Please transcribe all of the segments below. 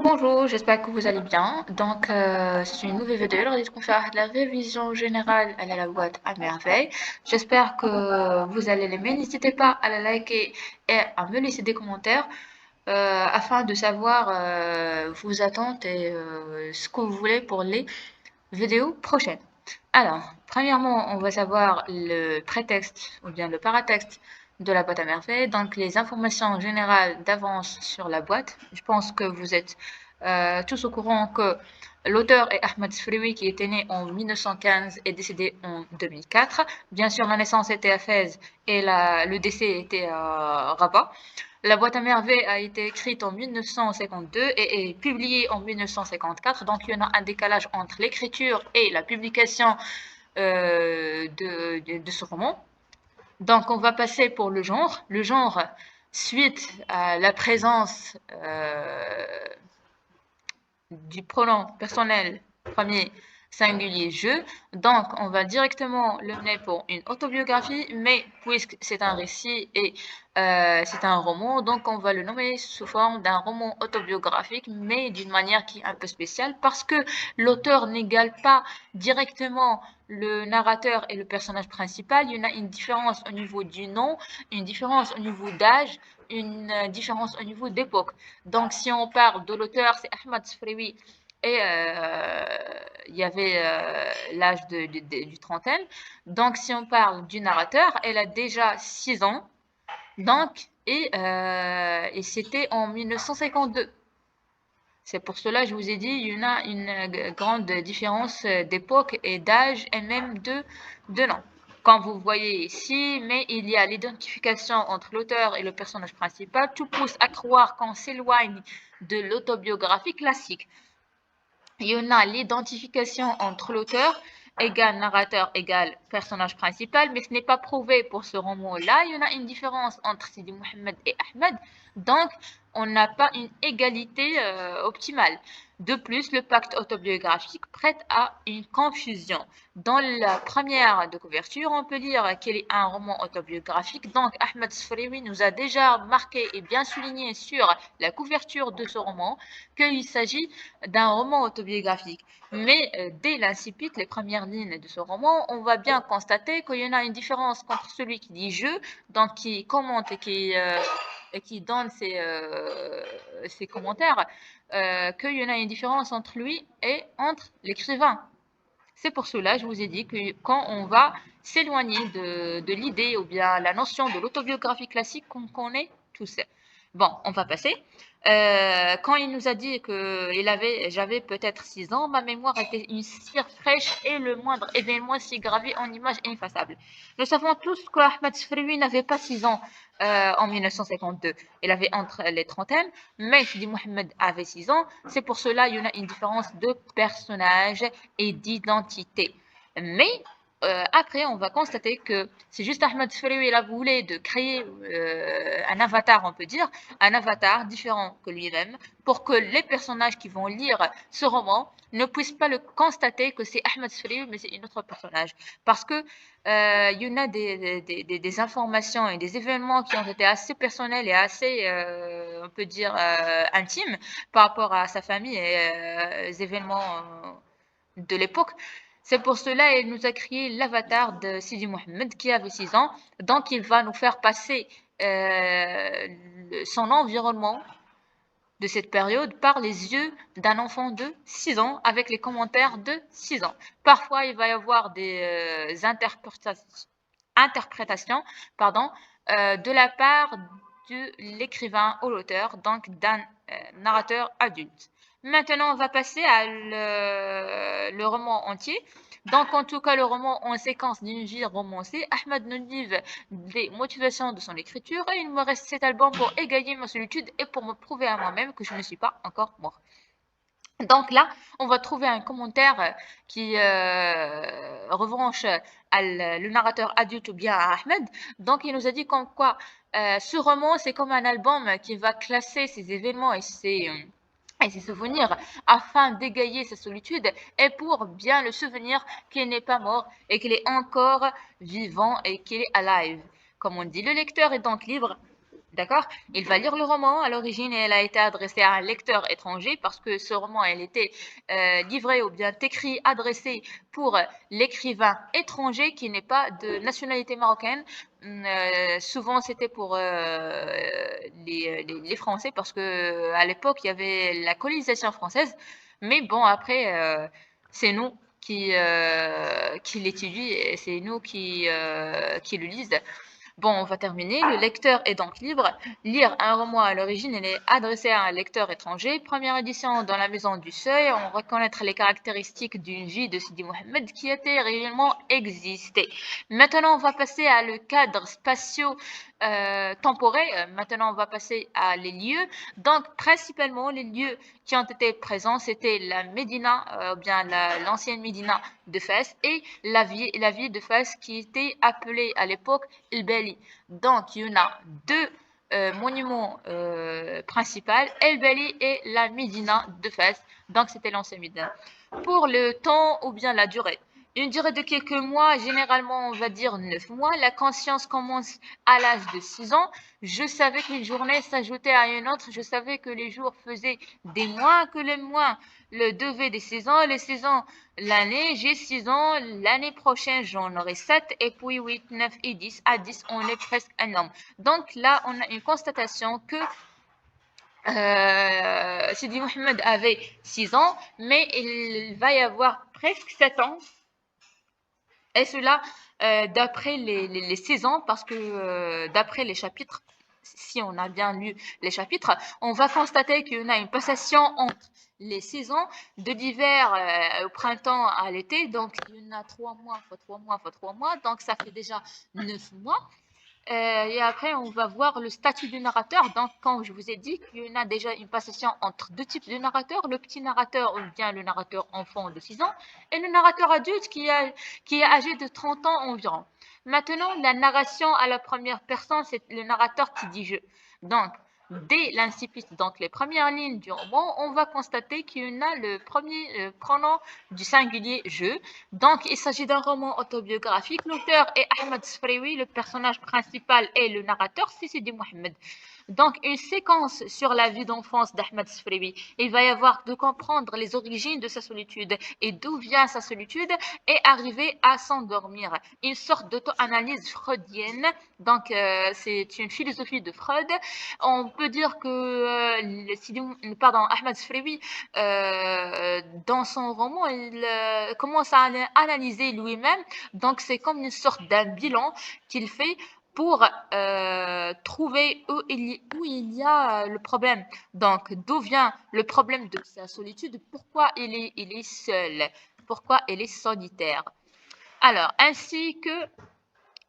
Bonjour, j'espère que vous allez bien. Donc, c'est une nouvelle vidéo. Alors, qu'on fait la révision générale à la boîte à merveille. J'espère que vous allez l'aimer. N'hésitez pas à la liker et à me laisser des commentaires afin de savoir vos attentes et ce que vous voulez pour les vidéos prochaines. Alors, premièrement, on va savoir le prétexte ou bien le paratexte de la boîte à merveille, donc les informations générales d'avance sur la boîte. Je pense que vous êtes tous au courant que l'auteur est Ahmed Sfrioui qui était né en 1915 et décédé en 2004. Bien sûr, la naissance était à Fès et le décès était à Rabat. La boîte à merveilles a été écrite en 1952 et est publiée en 1954, donc il y en a un décalage entre l'écriture et la publication de ce roman. Donc on va passer pour le genre. Le genre, suite à la présence du pronom personnel premier singulier je. Donc, on va directement le mener pour une autobiographie, mais puisque c'est un récit et c'est un roman, donc on va le nommer sous forme d'un roman autobiographique, mais d'une manière qui est un peu spéciale parce que l'auteur n'égale pas directement le narrateur et le personnage principal. Il y en a une différence au niveau du nom, une différence au niveau d'âge, une différence au niveau d'époque. Donc, si on parle de l'auteur, c'est Ahmad Sfrioui et il y avait l'âge du trentaine. Donc, si on parle du narrateur, elle a déjà 6 ans. Donc, et c'était en 1952. C'est pour cela que je vous ai dit, il y en a une grande différence d'époque et d'âge et même de nom. Comme vous voyez ici, mais il y a l'identification entre l'auteur et le personnage principal. Tout pousse à croire qu'on s'éloigne de l'autobiographie classique. Il y en a l'identification entre l'auteur égale narrateur égale personnage principal, mais ce n'est pas prouvé pour ce roman-là. Il y en a une différence entre Sidi Mohamed et Ahmed, donc on n'a pas une égalité optimale. De plus, le pacte autobiographique prête à une confusion. Dans la première de couverture, on peut dire qu'il est un roman autobiographique. Donc, Ahmed Sfrioui nous a déjà marqué et bien souligné sur la couverture de ce roman qu'il s'agit d'un roman autobiographique. Mais dès l'incipit, les premières lignes de ce roman, on va bien constater qu'il y en a une différence entre celui qui dit je, donc qui commente et qui donne ses commentaires, qu'il y en a une différence entre lui et entre l'écrivain. C'est pour cela que je vous ai dit que quand on va s'éloigner de l'idée ou bien la notion de l'autobiographie classique qu'on connaît tous. Bon, on va passer. Quand il nous a dit que j'avais peut-être 6 ans, ma mémoire était une cire fraîche et le moindre événement s'y gravé en image ineffaçable. Nous savons tous que Ahmed Sfrioui n'avait pas 6 ans en 1952. Il avait entre les trentaines, mais Sidi Mohamed avait 6 ans. C'est pour cela qu'il y en a une différence de personnage et d'identité. Mais après, on va constater que c'est juste Ahmed Sfrioui, il a voulu de créer un avatar, on peut dire, un avatar différent que lui-même, pour que les personnages qui vont lire ce roman ne puissent pas le constater que c'est Ahmed Sfrioui, mais c'est un autre personnage. Parce que il y en a des informations et des événements qui ont été assez personnels et assez, on peut dire, intimes par rapport à sa famille et les événements de l'époque. C'est pour cela qu'il nous a créé l'avatar de Sidi Mohamed qui avait 6 ans. Donc, il va nous faire passer son environnement de cette période par les yeux d'un enfant de 6 ans avec les commentaires de 6 ans. Parfois, il va y avoir des interprétations de la part de l'écrivain ou l'auteur, donc d'un narrateur adulte. Maintenant, on va passer à le roman entier. Donc, en tout cas, le roman en séquence d'une vie romancée, Ahmed nous livre les motivations de son écriture et il me reste cet album pour égayer ma solitude et pour me prouver à moi-même que je ne suis pas encore mort. Donc là, on va trouver un commentaire qui revanche à le narrateur adulte ou bien à Ahmed. Donc il nous a dit comme quoi ce roman, c'est comme un album qui va classer ses événements et ses souvenirs afin d'égayer sa solitude et pour bien le souvenir qu'il n'est pas mort et qu'il est encore vivant et qu'il est alive. Comme on dit, le lecteur est donc libre D'accord? Il va lire le roman. À l'origine, elle a été adressée à un lecteur étranger parce que ce roman, elle était livré ou bien écrit, adressé pour l'écrivain étranger qui n'est pas de nationalité marocaine. Souvent, c'était pour les Français parce que à l'époque, il y avait la colonisation française. Mais bon, après, c'est nous qui l'étudie et c'est nous qui le lisent. Bon, on va terminer. Le lecteur est donc libre. Lire un roman à l'origine, il est adressé à un lecteur étranger. Première édition dans la Maison du Seuil. On reconnaître les caractéristiques d'une vie de Sidi Mohamed qui était réellement existé. Maintenant, on va passer à le cadre spatio-temporel. Maintenant, on va passer à les lieux. Donc, principalement, les lieux qui ont été présents, c'était la Médina, ou bien l'ancienne Médina de Fès et la ville de Fès qui était appelée à l'époque El Bali. Donc, il y en a deux monuments principaux, El Bali et la Médina de Fès. Donc, c'était l'ancienne Médina. Pour le temps ou bien la durée. Une durée de quelques mois, généralement on va dire 9 mois. La conscience commence à l'âge de 6 ans. Je savais qu'une journée s'ajoutait à une autre. Je savais que les jours faisaient des mois, que les mois le devaient des saisons, les saisons l'année. J'ai 6 ans, l'année prochaine j'en aurai 7 et puis 8, 9 et 10. À 10, on est presque un homme. Donc là, on a une constatation que Sidi Mohamed avait 6 ans, mais il va y avoir presque 7 ans. Et cela d'après les saisons, parce que d'après les chapitres, si on a bien lu les chapitres, on va constater qu'il y en a une passation entre les saisons de l'hiver au printemps à l'été. Donc, il y en a 3 mois, fois 3 mois, fois 3 mois. Donc, ça fait déjà 9 mois. Et après, on va voir le statut du narrateur. Donc, quand je vous ai dit qu'il y en a déjà une passation entre deux types de narrateurs, le petit narrateur ou bien le narrateur enfant de 6 ans et le narrateur adulte qui est âgé de 30 ans environ. Maintenant, la narration à la première personne, c'est le narrateur qui dit je. Donc, dès l'incipit, donc les premières lignes du roman, on va constater qu'il y en a le premier pronom du singulier je. Donc, il s'agit d'un roman autobiographique. L'auteur est Ahmed Sfrewi, le personnage principal et le narrateur, c'est Sidi Mohamed. Donc, une séquence sur la vie d'enfance d'Ahmed Sfrewi. Il va y avoir de comprendre les origines de sa solitude et d'où vient sa solitude et arriver à s'endormir. Une sorte d'auto-analyse freudienne. Donc, c'est une philosophie de Freud. On peut dire que Ahmed Sfrewi, dans son roman, il commence à analyser lui-même. Donc, c'est comme une sorte d'un bilan qu'il fait pour trouver où il y a le problème. Donc, d'où vient le problème de sa solitude, pourquoi il est seul, pourquoi il est solitaire. Alors, ainsi que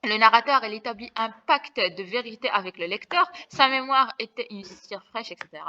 le narrateur, il établit un pacte de vérité avec le lecteur. Sa mémoire était une cire fraîche, etc.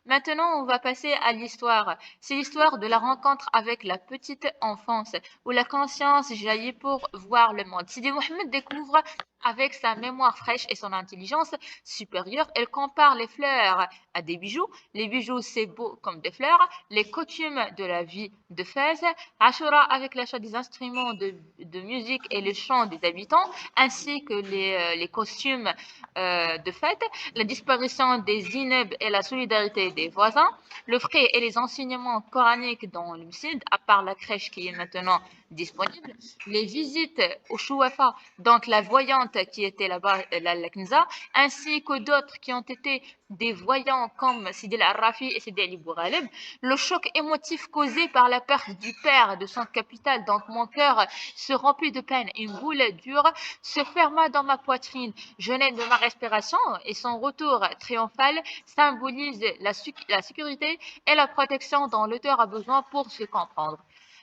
Maintenant, on va passer à l'histoire. C'est l'histoire de la rencontre avec la petite enfance, où la conscience jaillit pour voir le monde. Sidi Mohamed découvre avec sa mémoire fraîche et son intelligence supérieure, elle compare les fleurs à des bijoux. Les bijoux, c'est beau comme des fleurs. Les coutumes de la vie de Fès. Ashura avec l'achat des instruments de musique et le chant des habitants, ainsi que les costumes de fête. La disparition des immeubles et la solidarité des voisins. Le frais et les enseignements coraniques dans le Msid, à part la crèche qui est maintenant disponible. Les visites au Chouafa, donc la voyante qui était là-bas, la Knza, ainsi que d'autres qui ont été des voyants comme Sidi Al-Rafi et Sidi Ali Bouraleb. Le choc émotif causé par la perte du père de son capital, donc mon cœur se remplit de peine. Une boule dure se ferma dans ma poitrine. Je n'ai de ma respiration et son retour triomphal symbolise la sécurité et la protection dont l'auteur a besoin pour se comprendre.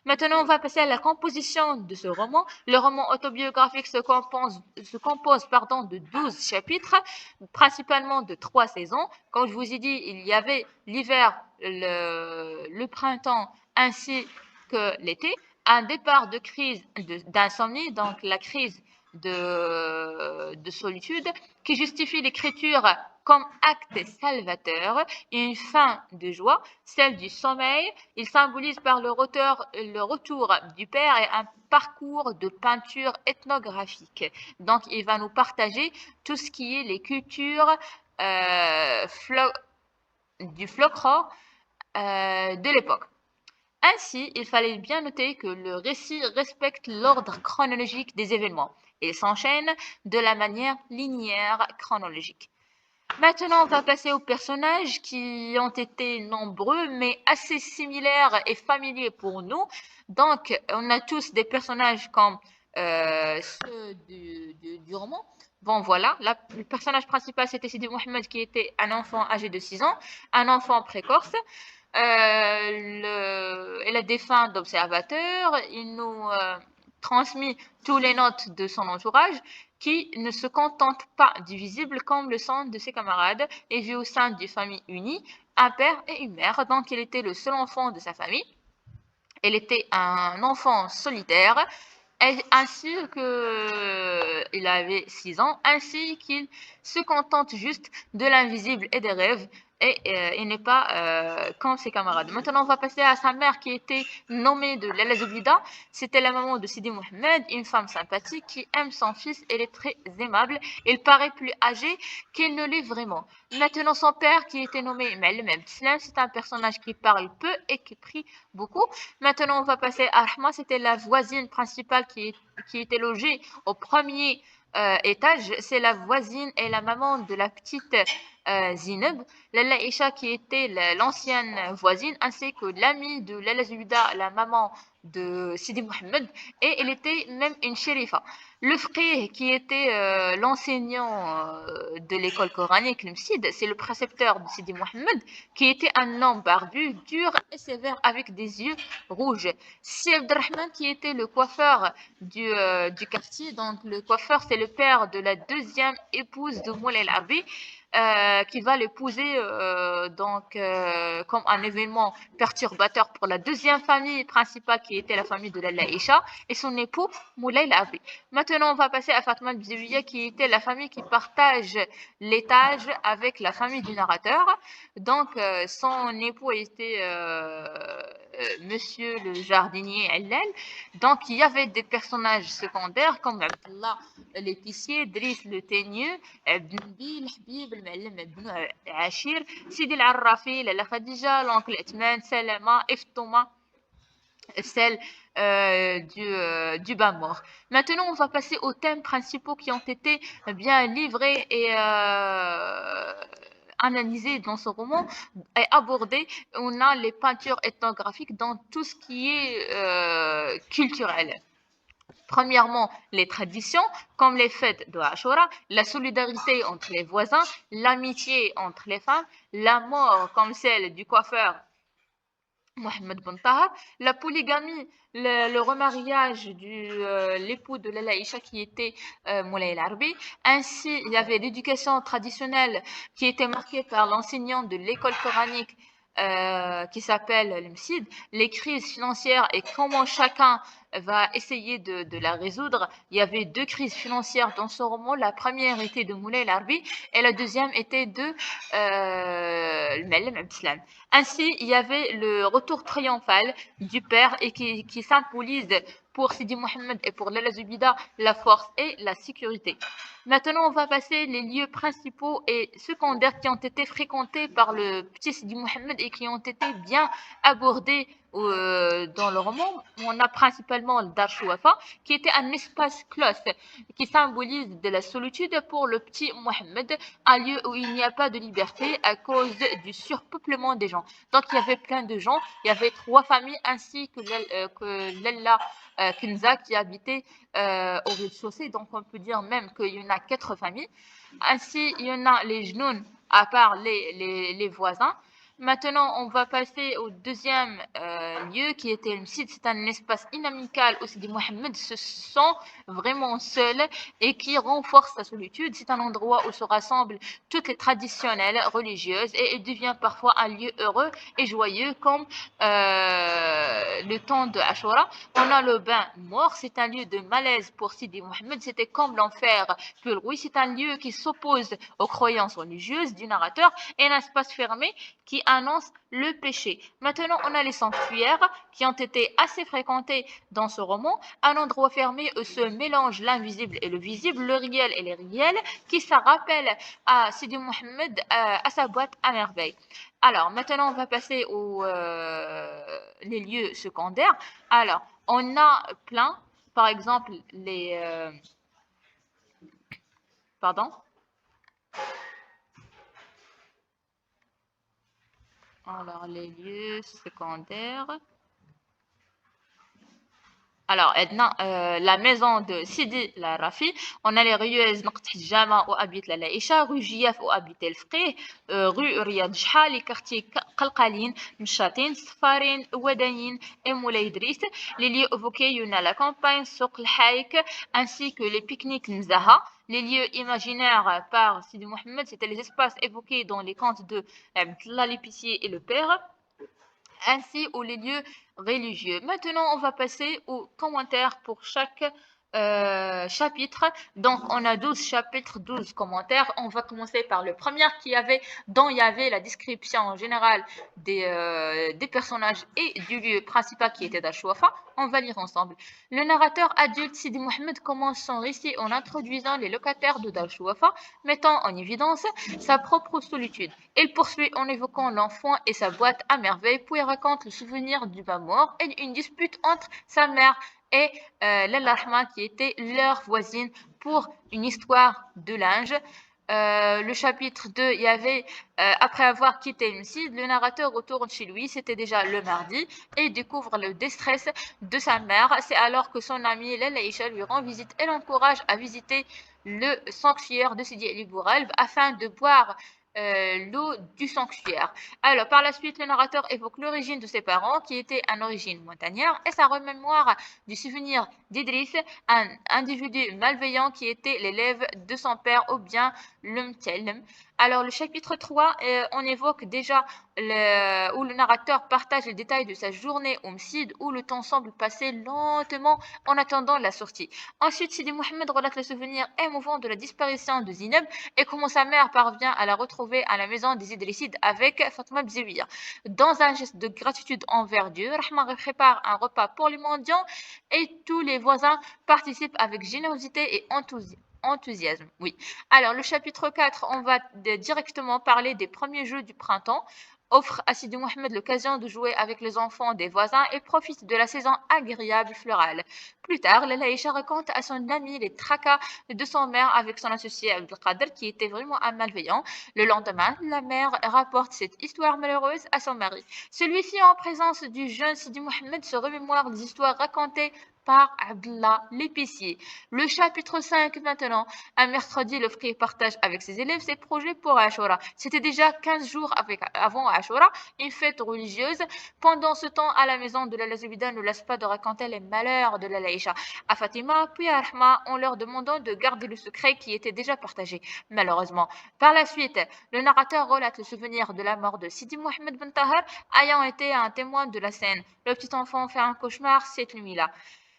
Maintenant, on va passer à la composition de ce roman. Le roman autobiographique se compose de 12 chapitres, principalement de 3 saisons. Comme je vous ai dit, il y avait l'hiver, le printemps ainsi que l'été. Un départ de crise d'insomnie, donc la crise de solitude, qui justifie l'écriture comme acte salvateur, et une fin de joie, celle du sommeil. Il symbolise par le retour du père et un parcours de peinture ethnographique. Donc, il va nous partager tout ce qui est les cultures du folklore de l'époque. Ainsi, il fallait bien noter que le récit respecte l'ordre chronologique des événements et s'enchaîne de la manière linéaire chronologique. Maintenant, on va passer aux personnages qui ont été nombreux mais assez similaires et familiers pour nous. Donc, on a tous des personnages comme ceux du roman. Bon, voilà, le personnage principal, c'était Sidi Mohamed, qui était un enfant âgé de 6 ans, un enfant précoce. Il a des fins d'observateur, il nous transmet toutes les notes de son entourage qui ne se contente pas du visible comme le sont de ses camarades et vit au sein d'une famille unie, un père et une mère. Donc, il était le seul enfant de sa famille. Il était un enfant solitaire, ainsi qu'il avait 6 ans, ainsi qu'il se contente juste de l'invisible et des rêves, et il n'est pas comme ses camarades. Maintenant, on va passer à sa mère qui était nommée de Lala Zoubida. C'était la maman de Sidi Mohamed, une femme sympathique qui aime son fils. Elle est très aimable. Il paraît plus âgé qu'il ne l'est vraiment. Maintenant, son père qui était nommé Ma'alem Abdeslam, c'est un personnage qui parle peu et qui prie beaucoup. Maintenant, on va passer à Rahma. C'était la voisine principale qui était logée au premier étage. C'est la voisine et la maman de la petite Zineb. Lalla Isha qui était l'ancienne voisine, ainsi que l'amie de Lalla Zuida, la maman de Sidi Mohamed, et elle était même une shérifa. Le frère qui était l'enseignant de l'école coranique, le Msid, c'est le précepteur de Sidi Mohamed, qui était un homme barbu, dur et sévère avec des yeux rouges. Si Abdelrahman qui était le coiffeur du quartier, donc le coiffeur c'est le père de la deuxième épouse de Moulay El-Arbi, qui va l'épouser comme un événement perturbateur pour la deuxième famille principale qui était la famille de Lalla Isha et son époux Moulay El-Arbi. Maintenant, on va passer à Fatma Bziouia qui était la famille qui partage l'étage avec la famille du narrateur. Donc, son époux était Monsieur le jardinier Allal. Donc, il y avait des personnages secondaires comme Abdallah l'épicier, Driss le teigneux, Ibn Nabil, Habib, le Ma'alem Ibn Ashir, Sidi al-Arrafi, Lala Khadija, l'oncle Etman, Salama, Iftouma, celle du bas mort. Maintenant, on va passer aux thèmes principaux qui ont été bien livrés et analysés dans ce roman et abordés. On a les peintures ethnographiques dans tout ce qui est culturel. Premièrement, les traditions, comme les fêtes de Ashura, la solidarité entre les voisins, l'amitié entre les femmes, la mort comme celle du coiffeur Mohamed Ben Taha, la polygamie, le remariage de l'époux de Lalla Isha qui était Moulay El-Arbi. Ainsi, il y avait l'éducation traditionnelle qui était marquée par l'enseignant de l'école coranique qui s'appelle le Msid, les crises financières et comment chacun va essayer de la résoudre. Il y avait deux crises financières dans ce roman. La première était de Moulay El-Arbi et la deuxième était de Ma'alem Abdeslam. Ainsi, il y avait le retour triomphal du père et qui symbolise pour Sidi Mohamed et pour Lalla Zubida la force et la sécurité. Maintenant, on va passer les lieux principaux et secondaires qui ont été fréquentés par le petit Sidi Mohamed et qui ont été bien abordés dans le roman. On a principalement le Dar Chouafa, qui était un espace clos qui symbolise de la solitude pour le petit Mohamed, un lieu où il n'y a pas de liberté à cause du surpeuplement des gens. Donc il y avait plein de gens, il y avait 3 familles ainsi que Lella Kenza qui habitait au rez-de-chaussée. Donc on peut dire même qu'il y en a 4 familles. Ainsi, il y en a les Jnoun à part les voisins. Maintenant, on va passer au deuxième lieu qui était le site. C'est un espace inamical où Sidi Mohamed se sent vraiment seul et qui renforce sa solitude. C'est un endroit où se rassemblent toutes les traditionnelles religieuses et il devient parfois un lieu heureux et joyeux comme le temps de Ashura. On a le bain mort, c'est un lieu de malaise pour Sidi Mohamed. C'était comme l'enfer pour lui. C'est un lieu qui s'oppose aux croyances religieuses du narrateur et un espace fermé qui annonce le péché. Maintenant, on a les sanctuaires qui ont été assez fréquentés dans ce roman, un endroit fermé où se mélange l'invisible et le visible, le réel et l'irréel, qui ça rappelle à Sidi Mohammed à sa boîte à merveille. Alors, maintenant, on va passer aux les lieux secondaires. Alors, on a plein, par exemple, pardon. Alors, les lieux secondaires. Alors, la maison de Sidi la Rafi, on a les rues Naqt Jama où habite la Laïcha, rue Giaf où habite El Fqih, rue Riyad Jha, les quartiers Qalqalin, Mchatin, Sfarin, Wadayin et Moulay Idriss. Les lieux évoqués, il y en a la campagne, Souq el Haïk, ainsi que les pique-niques Mzaha. Les lieux imaginaires par Sidi Mohammed, c'était les espaces évoqués dans les contes de Abdallah l'épicier et le père, ainsi aux les lieux religieux. Maintenant, on va passer aux commentaires pour chaque chapitre. Donc, on a 12 chapitres, 12 commentaires. On va commencer par le premier dont il y avait la description générale des personnages et du lieu principal qui était d'Ashwafa. On va lire ensemble. Le narrateur adulte Sidi Mohammed commence son récit en introduisant les locataires de Dashwafa, mettant en évidence sa propre solitude. Il poursuit en évoquant l'enfant et sa boîte à merveille, puis raconte le souvenir du bas mort et une dispute entre sa mère et Lalla Rahma qui était leur voisine pour une histoire de linge. Le chapitre 2, il y avait, après avoir quitté le site, le narrateur retourne chez lui, c'était déjà le mardi, et découvre le déstress de sa mère. C'est alors que son ami Lalla Isha lui rend visite et l'encourage à visiter le sanctuaire de Sidi Ali Bouralb afin de boire l'eau du sanctuaire. Alors, par la suite, le narrateur évoque l'origine de ses parents, qui étaient en origine montagnard, et sa remémoire du souvenir d'Idriss, un individu malveillant qui était l'élève de son père, ou bien le Mtellem. Alors, le chapitre 3, on évoque déjà où le narrateur partage les détails de sa journée au Msid, où le temps semble passer lentement en attendant la sortie. Ensuite, Sidi Mohammed relate le souvenir émouvant de la disparition de Zineb et comment sa mère parvient à la retrouver à la maison des Idrissides avec Fatma Bziwiya. Dans un geste de gratitude envers Dieu, Rahman prépare un repas pour les mendiants et tous les voisins participent avec générosité et enthousiasme. Oui. Alors, le chapitre 4, on va directement parler des premiers jeux du printemps. Offre à Sidi Mohammed l'occasion de jouer avec les enfants des voisins et profite de la saison agréable florale. Plus tard, Lalla Aïcha raconte à son ami les tracas de son mère avec son associé Abdelkader qui était vraiment un malveillant. Le lendemain, la mère rapporte cette histoire malheureuse à son mari. Celui-ci, en présence du jeune Sidi Mohammed, se remémore les histoires racontées par Abdallah l'épicier. Le chapitre 5 maintenant. Un mercredi, le frère partage avec ses élèves ses projets pour Ashura. C'était déjà 15 jours avant Ashura, une fête religieuse. Pendant ce temps, à la maison de la Zubida ne laisse pas de raconter les malheurs de la Laïcha à Fatima puis à Rahma en leur demandant de garder le secret qui était déjà partagé, malheureusement. Par la suite, le narrateur relate le souvenir de la mort de Sidi Mohammed Ben Tahar ayant été un témoin de la scène. Le petit enfant fait un cauchemar cette nuit-là.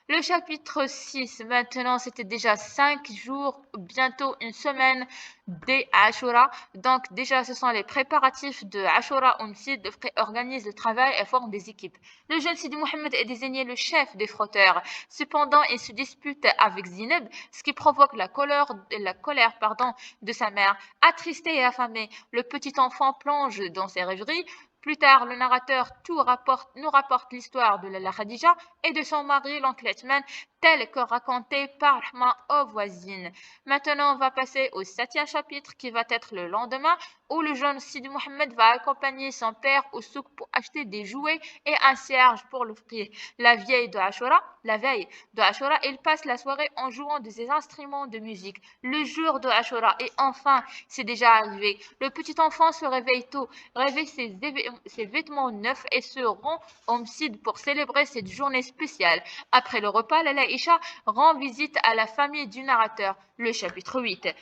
Le chapitre 6, maintenant, c'était déjà 5 jours, bientôt une semaine des Ashura. Donc, déjà, ce sont les préparatifs de Ashura. Umsid organise le travail et forme des équipes. Le jeune Sidi Mohammed est désigné le chef des frotteurs. Cependant, il se dispute avec Zineb, ce qui provoque la colère de sa mère. Attristé et affamé, le petit enfant plonge dans ses rêveries. Plus tard, le narrateur nous rapporte l'histoire de Lalla Khadija et de son mari, l'oncle Etman, tel que raconté par Rahma aux voisines. Maintenant, on va passer au 7e chapitre qui va être le lendemain où le jeune Sidi Mohammed va accompagner son père au souk pour acheter des jouets et un cierge pour l'offrir. La veille de Ashura, il passe la soirée en jouant des instruments de musique. Le jour de Ashura et enfin, c'est déjà arrivé. Le petit enfant se réveille tôt, réveille ses vêtements neufs et se rend au Msid pour célébrer cette journée spéciale. Après le repas, Lalla Isha rend visite à la famille du narrateur. Le chapitre 8.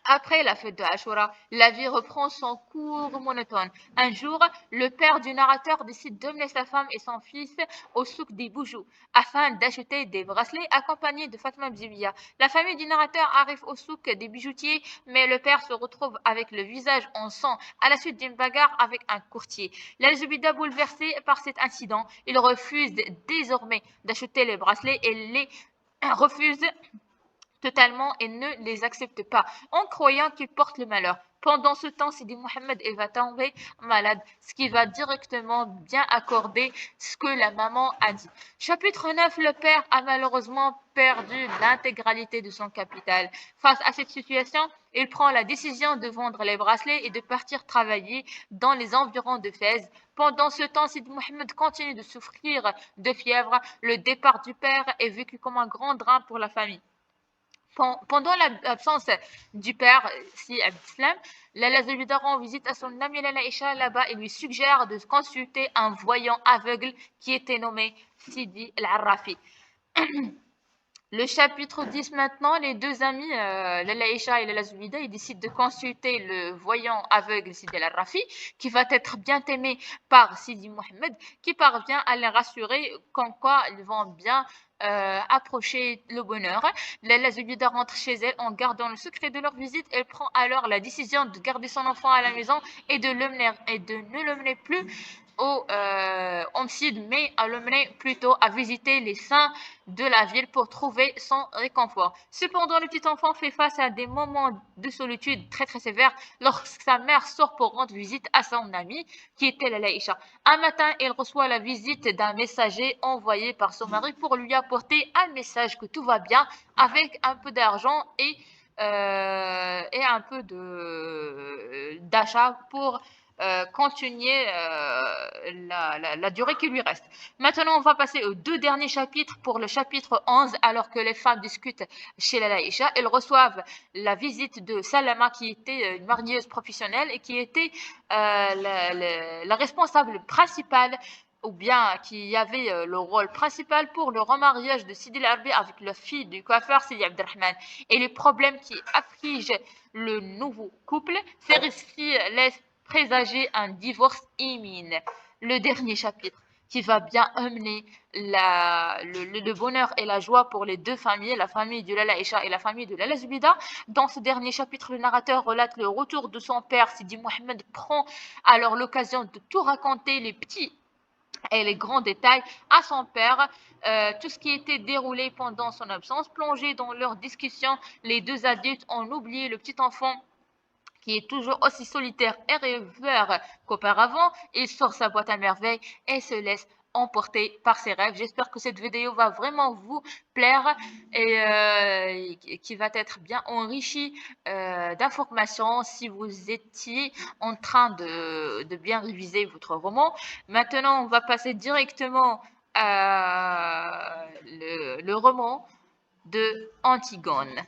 Après la fête de Ashura, la vie reprend son cours monotone. Un jour, le père du narrateur décide d'emmener sa femme et son fils au souk des Boujou afin d'acheter des bracelets accompagnés de Fatma Bzibiya. La famille du narrateur arrive au souk des bijoutiers, mais le père se retrouve avec le visage en sang à la suite d'une bagarre avec un courtier. La Zubida, bouleversée par cet incident, il refuse désormais d'acheter les bracelets et les refuse totalement et ne les accepte pas en croyant qu'ils portent le malheur. Pendant ce temps, Sidi Mohamed elle va tomber malade, ce qui va directement bien accorder ce que la maman a dit. Chapitre 9, le père a malheureusement perdu l'intégralité de son capital. Face à cette situation, il prend la décision de vendre les bracelets et de partir travailler dans les environs de Fès. Pendant ce temps, Sidi Mohamed continue de souffrir de fièvre. Le départ du père est vécu comme un grand drame pour la famille. Pendant l'absence du père, si Abdeslam, Lala Zulbida rend visite à son amie Lala Isha là-bas et lui suggère de consulter un voyant aveugle qui était nommé Sidi El-Arrafi. Le chapitre 10 maintenant, les deux amis, Lala Isha et Lala Zulbida, ils décident de consulter le voyant aveugle Sidi El-Arrafi, qui va être bien aimé par Sidi Mohamed, qui parvient à les rassurer comme quoi ils vont bien approcher le bonheur. Lala Zulbida rentre chez elle en gardant le secret de leur visite. Elle prend alors la décision de garder son enfant à la maison et de ne l'emmener plus au homicide, mais à l'emmener plutôt à visiter les saints de la ville pour trouver son réconfort. Cependant, le petit enfant fait face à des moments de solitude très très sévères lorsque sa mère sort pour rendre visite à son amie qui était la Laïcha. Un matin, elle reçoit la visite d'un messager envoyé par son mari pour lui apporter un message que tout va bien avec un peu d'argent et un peu d'achat pour continuer la durée qui lui reste. Maintenant, on va passer aux deux derniers chapitres. Pour le chapitre 11, alors que les femmes discutent chez la Laïcha, elles reçoivent la visite de Salama, qui était une marieuse professionnelle et qui était la responsable principale ou bien qui avait le rôle principal pour le remariage de Sidi Larbi avec la fille du coiffeur Sidi Abdelrahman. Et les problèmes qui affligent le nouveau couple, ces récits laissent présager un divorce imminent. Le dernier chapitre qui va bien amener le bonheur et la joie pour les deux familles, la famille de Lala Isha et la famille de Lala Zubida. Dans ce dernier chapitre, le narrateur relate le retour de son père. Sidi Mohamed prend alors l'occasion de tout raconter, les petits et les grands détails à son père, tout ce qui était déroulé pendant son absence. Plongés dans leur discussion, les deux adultes ont oublié le petit enfant qui est toujours aussi solitaire et rêveur qu'auparavant. Il sort sa boîte à merveilles et se laisse emporter par ses rêves. J'espère que cette vidéo va vraiment vous plaire et qui va être bien enrichie d'informations si vous étiez en train de bien réviser votre roman. Maintenant, on va passer directement à le roman de Antigone.